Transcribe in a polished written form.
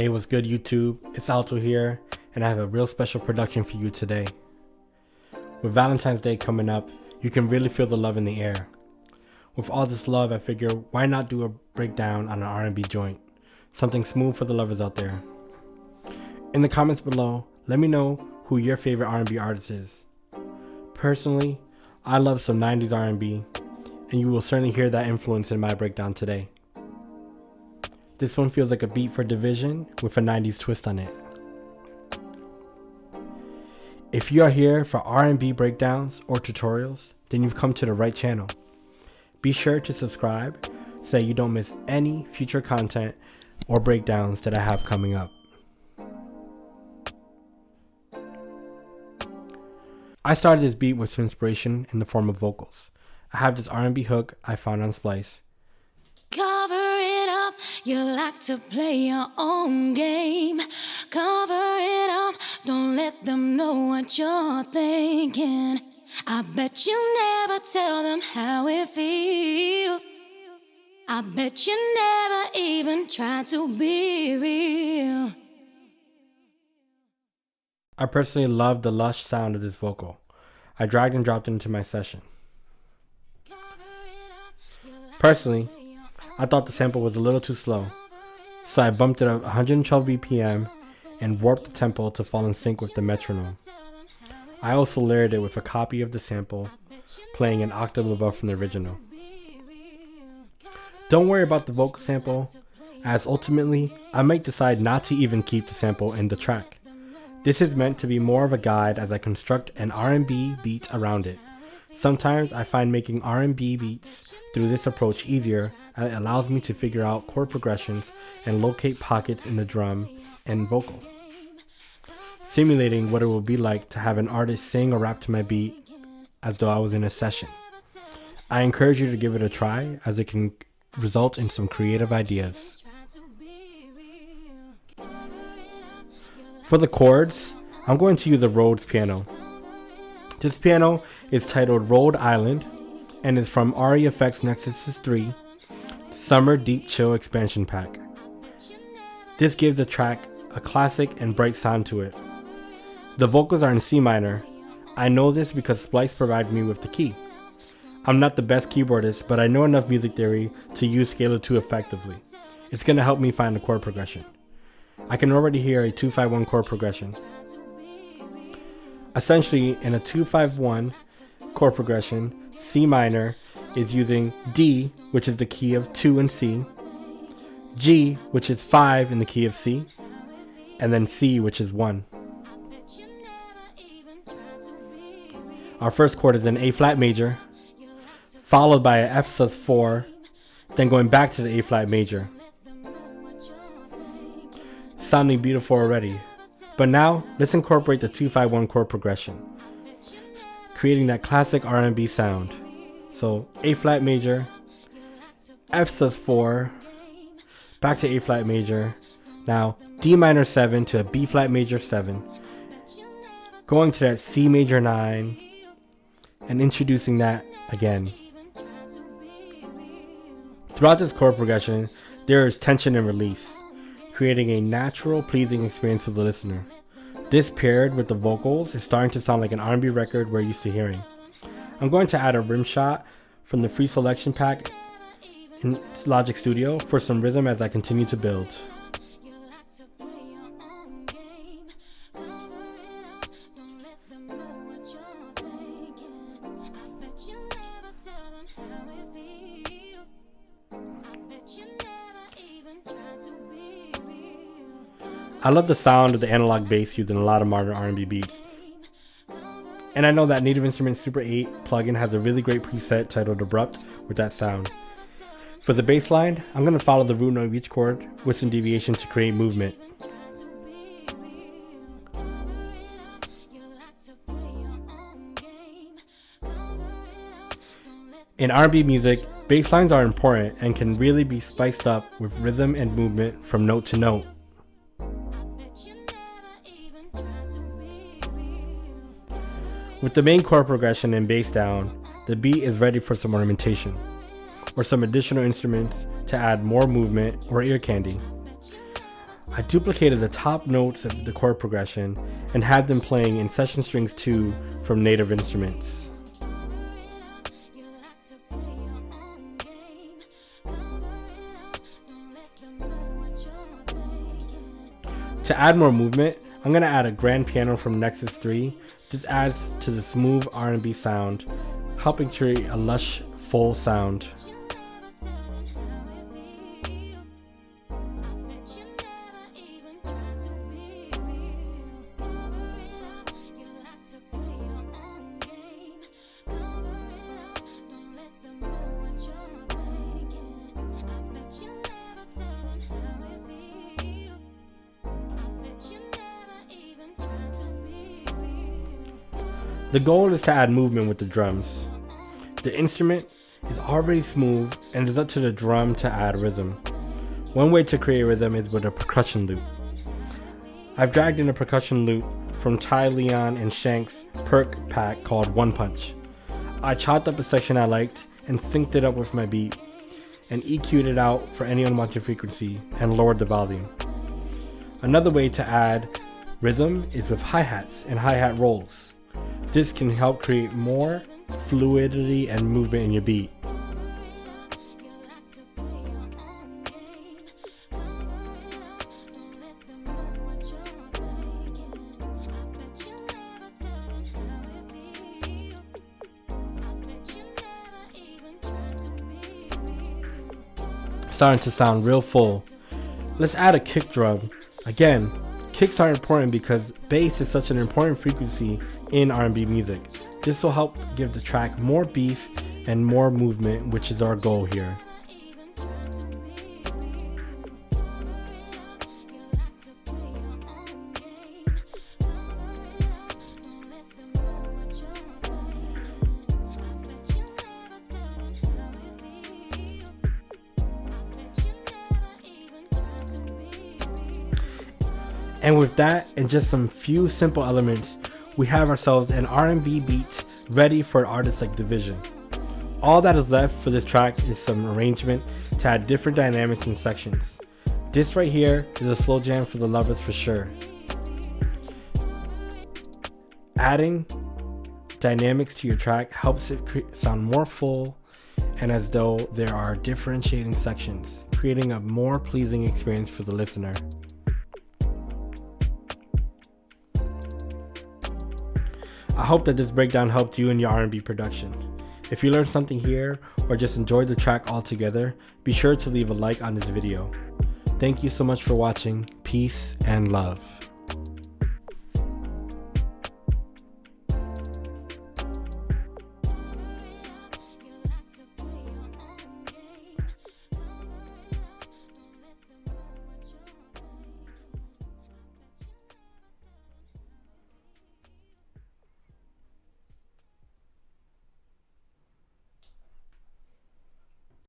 Hey, what's good YouTube? It's Alto here, and I have a real special production for you today. With Valentine's Day coming up, you can really feel the love in the air. With all this love, I figure why not do a breakdown on an R&B joint? Something smooth for the lovers out there. In the comments below, let me know who your favorite R&B artist is. Personally, I love some 90s R&B, and you will certainly hear that influence in my breakdown today. This one feels like a beat for Division with a 90s twist on it. If you are here for R&B breakdowns or tutorials, then you've come to the right channel. Be sure to subscribe so that you don't miss any future content or breakdowns that I have coming up. I started this beat with some inspiration in the form of vocals. I have this R&B hook I found on Splice. Cover it up, you like to play your own game. Cover it up, don't let them know what you're thinking. I bet you never tell them how it feels. I bet you never even try to be real. I personally love the lush sound of this vocal. I dragged and dropped it into my session. Personally, I thought the sample was a little too slow, so I bumped it up 112 BPM and warped the tempo to fall in sync with the metronome. I also layered it with a copy of the sample, playing an octave above from the original. Don't worry about the vocal sample, as ultimately, I might decide not to even keep the sample in the track. This is meant to be more of a guide as I construct an R&B beat around it. Sometimes I find making R&B beats through this approach easier, as it allows me to figure out chord progressions and locate pockets in the drum and vocal, simulating what it will be like to have an artist sing or rap to my beat as though I was in a session. I encourage you to give it a try, as it can result in some creative ideas. For the chords, I'm going to use a Rhodes piano. This piano is titled Rhode Island and is from ReFX Nexus 3 Summer Deep Chill Expansion Pack. This gives the track a classic and bright sound to it. The vocals are in C minor. I know this because Splice provided me with the key. I'm not the best keyboardist, but I know enough music theory to use Scalar 2 effectively. It's going to help me find a chord progression. I can already hear a 2-5-1 chord progression. Essentially, in a 2-5-1 chord progression, C minor is using D, which is the key of 2 in C, G, which is 5 in the key of C, and then C, which is 1. Our first chord is an A flat major, followed by an F sus4, then going back to the A flat major. Sounding beautiful already. But now, let's incorporate the 2-5-1 chord progression, creating that classic R&B sound. So A flat major, F sus4, back to A flat major, now D minor 7 to a B flat major 7, going to that C major 9, and introducing that again. Throughout this chord progression, there is tension and release, creating a natural, pleasing experience for the listener. This paired with the vocals is starting to sound like an R&B record we're used to hearing. I'm going to add a rim shot from the free selection pack in Logic Studio for some rhythm as I continue to build. I love the sound of the analog bass used in a lot of modern R&B beats. And I know that Native Instruments Super 8 plugin has a really great preset titled Abrupt with that sound. For the bass line, I'm going to follow the root note of each chord with some deviation to create movement. In R&B music, bass lines are important and can really be spiced up with rhythm and movement from note to note. With the main chord progression and bass down, the beat is ready for some ornamentation, or some additional instruments to add more movement or ear candy. I duplicated the top notes of the chord progression and had them playing in session strings 2 from native instruments. To add more movement, I'm going to add a grand piano from Nexus 3. This adds to the smooth R&B sound, helping create a lush, full sound. The goal is to add movement with the drums. The instrument is already smooth and it is up to the drum to add rhythm. One way to create rhythm is with a percussion loop. I've dragged in a percussion loop from Ty Leon and Shank's perk pack called One Punch. I chopped up a section I liked and synced it up with my beat and EQ'd it out for any unwanted frequency and lowered the volume. Another way to add rhythm is with hi-hats and hi-hat rolls. This can help create more fluidity and movement in your beat. Starting to sound real full. Let's add a kick drum. Again, kicks are important because bass is such an important frequency in R&B music. This will help give the track more beef and more movement, which is our goal here. And with that and just some few simple elements, we have ourselves an R&B beat ready for artists like Division. All that is left for this track is some arrangement to add different dynamics and sections. This right here is a slow jam for the lovers for sure. Adding dynamics to your track helps it sound more full and as though there are differentiating sections, creating a more pleasing experience for the listener. I hope that this breakdown helped you in your R&B production. If you learned something here or just enjoyed the track altogether, be sure to leave a like on this video. Thank you so much for watching. Peace and love.